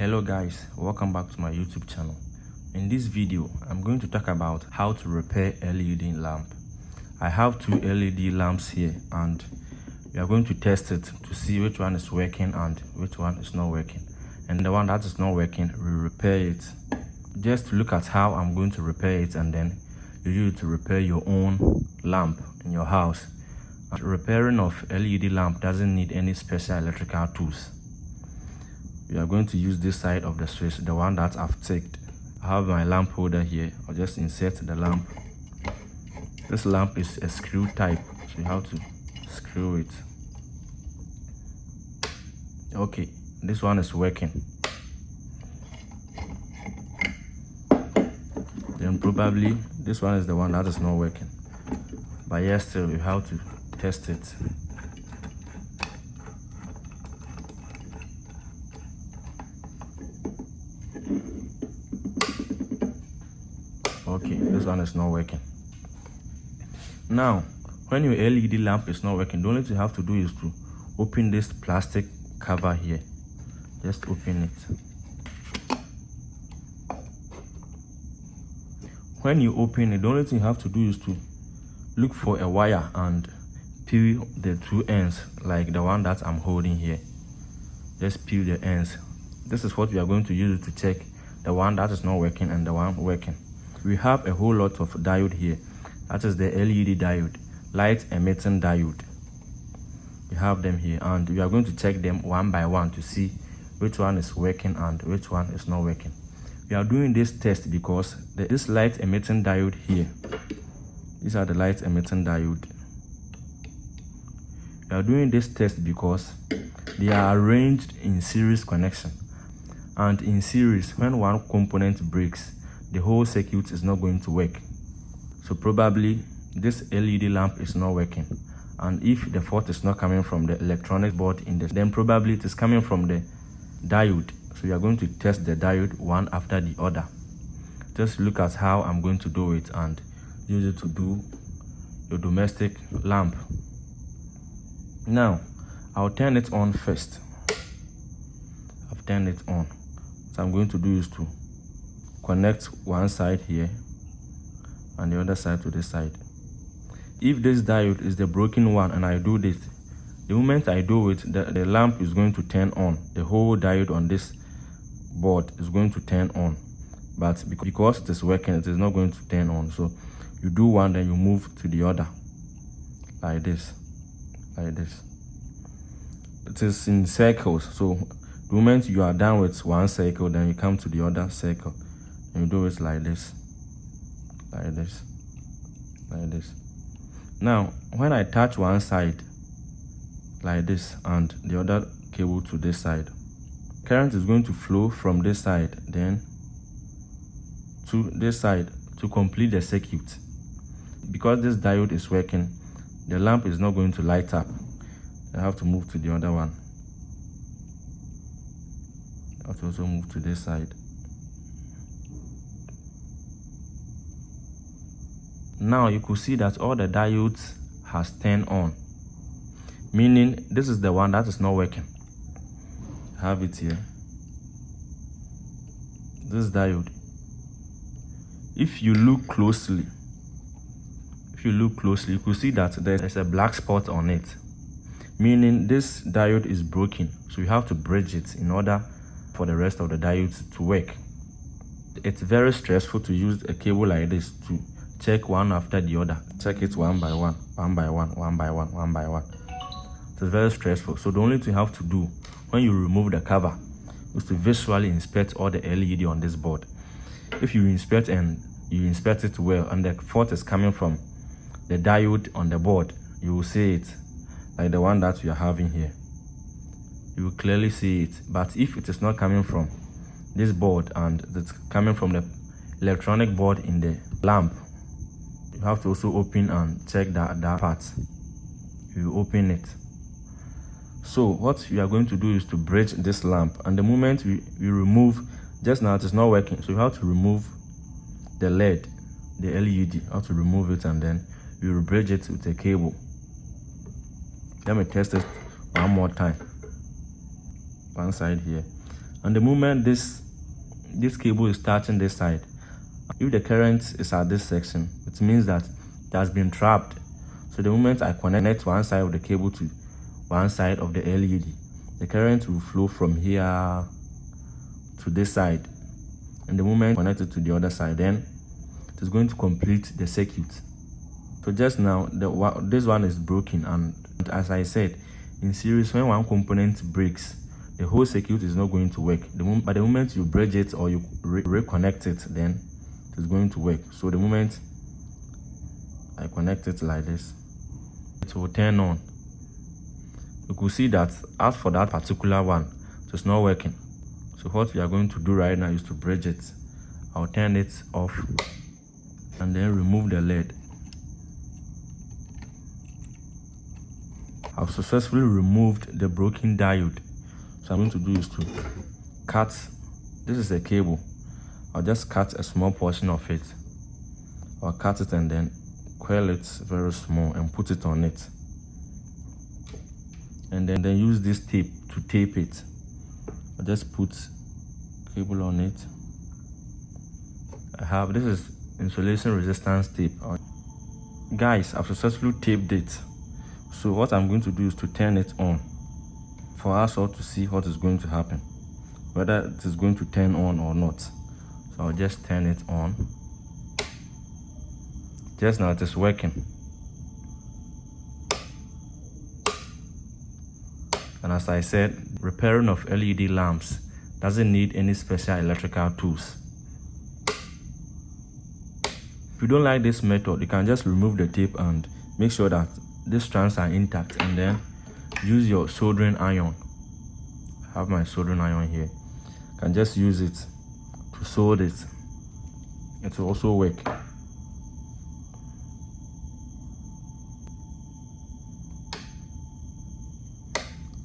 Hello guys, welcome back to my YouTube channel. In this video, I'm going to talk about how to repair LED lamp. I have two LED lamps here and we are going to test it to see which one is working and which one is not working. And the one that is not working, we repair it. Just look at how I'm going to repair it, and then you use it to repair your own lamp in your house. And repairing of LED lamp doesn't need any special electrical tools. We are going to use this side of the switch, the one that I've ticked. I have my lamp holder here. I'll just insert the lamp. This lamp is a screw type, so you have to screw it. Okay, this one is working. Then probably this one is the one that is not working. But yes, still you have to test it. Okay, this one is not working. Now, when your LED lamp is not working, the only thing you have to do is to open this plastic cover here. Just open it. When you open it, the only thing you have to do is to look for a wire and peel the two ends, like the one that I'm holding here. Just peel the ends. This is what we are going to use to check the one that is not working and the one working. We have a whole lot of diode here. That is the LED diode, light emitting diode. We have them here and we are going to check them one by one to see which one is working and which one is not working. We are doing this test because this light emitting diode here, these are the light emitting diode. We are doing this test because they are arranged in series connection, and in series, when one component breaks, the whole circuit is not going to work. So probably this LED lamp is not working, and if the fault is not coming from the electronic board in this, then probably it is coming from the diode. So we are going to test the diode one after the other. Just look at how I'm going to do it and use it to do your domestic lamp. Now I'll turn it on first. I've turned it on. What I'm going to do is to connect one side here and the other side to this side. If this diode is the broken one and I do this, the moment I do it, the lamp is going to turn on. The whole diode on this board is going to turn on, but because it is working, it is not going to turn on. So you do one, then you move to the other, like this, like this. It is in circles, so the moment you are done with one circle, then you come to the other circle and you do it like this, like this, like this. Now when I touch one side like this and the other cable to this side, current is going to flow from this side then to this side to complete the circuit. Because this diode is working, the lamp is not going to light up. I have to move to the other one. I have to also move to this side. Now you could see that all the diodes has turned on, meaning this is the one that is not working. I have it here. This diode. If you look closely, you could see that there's a black spot on it, meaning this diode is broken. So you have to bridge it in order for the rest of the diodes to work. It's very stressful to use a cable like this to check one after the other. Check it one by one, one by one, one by one, one by one. It's very stressful. So the only thing you have to do when you remove the cover is to visually inspect all the LED on this board. If you inspect and you inspect it well and the fault is coming from the diode on the board, you will see it, like the one that we are having here. You will clearly see it. But if it is not coming from this board and it's coming from the electronic board in the lamp, you have to also open and check that part. You open it. So what we are going to do is to bridge this lamp, and the moment we remove, just now it is not working, so you have to remove the LED, the LED. You have to remove it and then you will bridge it with a cable. Let me test it one more time. One side here And the moment this cable is touching this side, if the current is at this section, it means that it has been trapped. So the moment I connect one side of the cable to one side of the LED, the current will flow from here to this side. And the moment I connect it to the other side, then it is going to complete the circuit. So just now, this one is broken, and as I said, in series, when one component breaks, the whole circuit is not going to work. But the moment you bridge it or you reconnect it, then it is going to work. So the moment I connect it like this, it will turn on. You could see that as for that particular one, it is not working. So what we are going to do right now is to bridge it. I'll turn it off and then remove the LED. I've successfully removed the broken diode. So I'm going to do is to cut. This is a cable. I'll just cut a small portion of it. I'll cut it and then coil it very small and put it on it. And then use this tape to tape it. I'll just put cable on it. This is insulation resistance tape. Guys, I've successfully taped it. So what I'm going to do is to turn it on for us all to see what is going to happen, whether it is going to turn on or not. So I'll just turn it on. Just now it is working. And as I said, repairing of LED lamps doesn't need any special electrical tools. If you don't like this method, you can just remove the tape and make sure that these strands are intact, and then use your soldering iron. I have my soldering iron here. You can just use it to solder it. It will also work.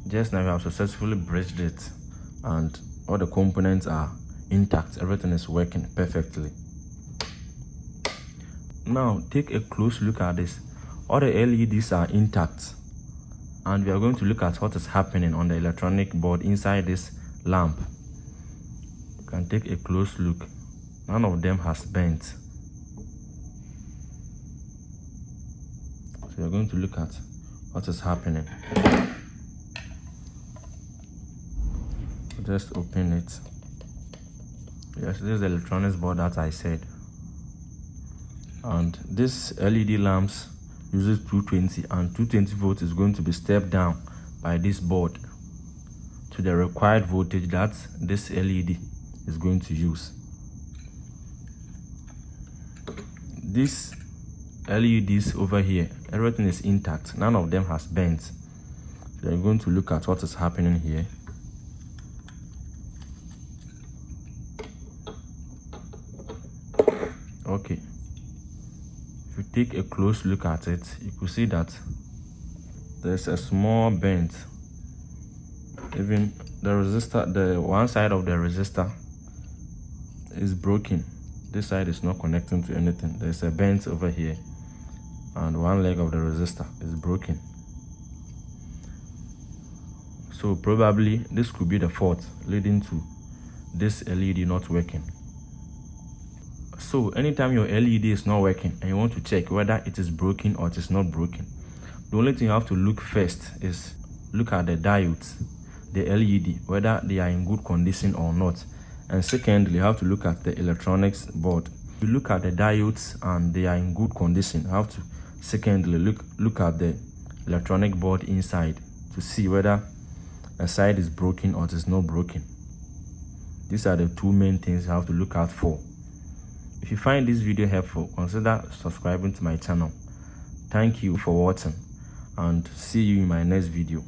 Just now we have successfully bridged it and all the components are intact. Everything is working perfectly. Now take a close look at this. All the LEDs are intact, and we are going to look at what is happening on the electronic board inside this lamp. You can take a close look. None of them has bent. So we are going to look at what is happening. Just open it. Yes, this is the electronics board that I said. And this LED lamps uses 220, and 220 volts is going to be stepped down by this board to the required voltage that this LED is going to use. These LEDs over here, everything is intact. None of them has bent. So we are going to look at what is happening here. Okay. If you take a close look at it, you could see that there's a small bend. Even the resistor, the one side of the resistor is broken. This side is not connecting to anything. There's a bend over here, and one leg of the resistor is broken. So probably this could be the fault leading to this LED not working. So anytime your LED is not working and you want to check whether it is broken or it is not broken, the only thing you have to look first is look at the diodes, the LED, whether they are in good condition or not. And secondly, you have to look at the electronics board. If you look at the diodes and they are in good condition, you have to secondly look at the electronic board inside to see whether a side is broken or it is not broken. These are the two main things you have to look out for. If you find this video helpful, consider subscribing to my channel. Thank you for watching, and see you in my next video.